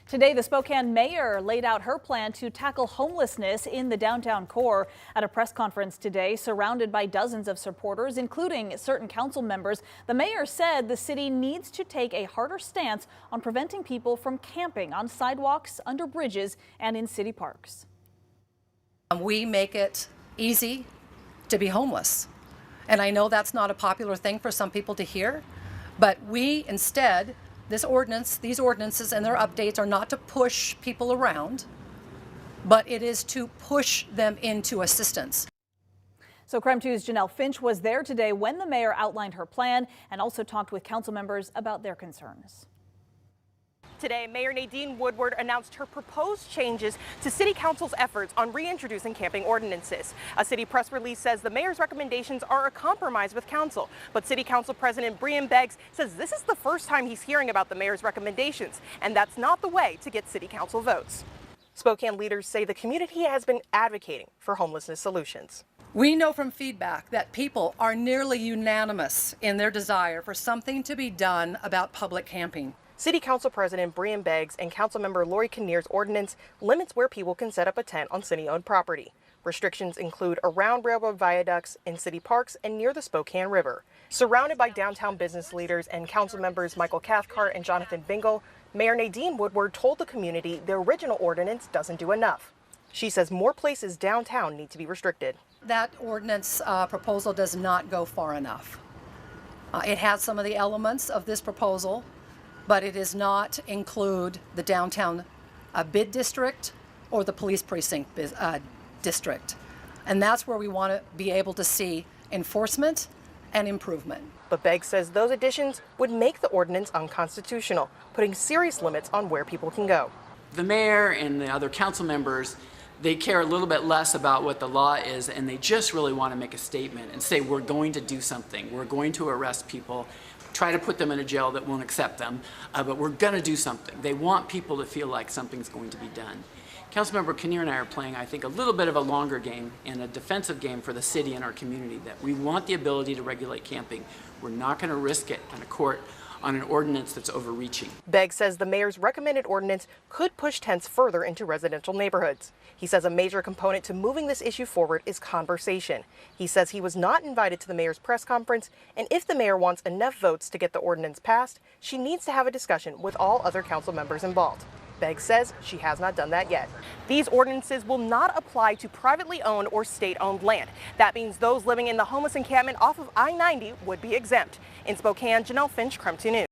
Today, the Spokane mayor laid out her plan to tackle homelessness in the downtown core. At a press conference today, surrounded by dozens of supporters, including certain council members, the mayor said the city needs to take a harder stance on preventing people from camping on sidewalks, under bridges, and in city parks. We make it easy to be homeless. And I know that's not a popular thing for some people to hear, but we instead, these ordinances and their updates are not to push people around, but it is to push them into assistance. So KREM 2's Janelle Finch was there today when the mayor outlined her plan and also talked with council members about their concerns. Today, Mayor Woodward announced her proposed changes to City Council's efforts on reintroducing camping ordinances. A city press release says the mayor's recommendations are a compromise with council, but City Council President Breean Beggs says this is the first time he's hearing about the mayor's recommendations, and that's not the way to get City Council votes. Spokane leaders say the community has been advocating for homelessness solutions. We know from feedback that people are nearly unanimous in their desire for something to be done about public camping. City Council President Breean Beggs and Councilmember Lori Kinnear's ordinance limits where people can set up a tent on city-owned property. Restrictions include around railroad viaducts, in city parks, and near the Spokane River. Surrounded by downtown business leaders and council members Michael Cathcart and Jonathan Bingle, Mayor Woodward told the community the original ordinance doesn't do enough. She says more places downtown need to be restricted. That ordinance proposal does not go far enough. It has some of the elements of this proposal, but it does not include the downtown bid district or the police precinct district. And that's where we want to be able to see enforcement and improvement. But Beggs says those additions would make the ordinance unconstitutional, putting serious limits on where people can go. The mayor and the other council members, they care a little bit less about what the law is, and they just really want to make a statement and say, we're going to do something. We're going to arrest people, try to put them in a jail that won't accept them, but we're going to do something. They want people to feel like something's going to be done. Councilmember Kinnear and I are playing, I think, a little bit of a longer game and a defensive game for the city and our community, that we want the ability to regulate camping. We're not going to risk it in a court on an ordinance that's overreaching. Beggs says the mayor's recommended ordinance could push tents further into residential neighborhoods. He says a major component to moving this issue forward is conversation. He says he was not invited to the mayor's press conference, and if the mayor wants enough votes to get the ordinance passed, she needs to have a discussion with all other council members involved. Beggs says she has not done that yet. These ordinances will not apply to privately owned or state-owned land. That means those living in the homeless encampment off of I-90 would be exempt. In Spokane, Janelle Finch, KREM 2 News.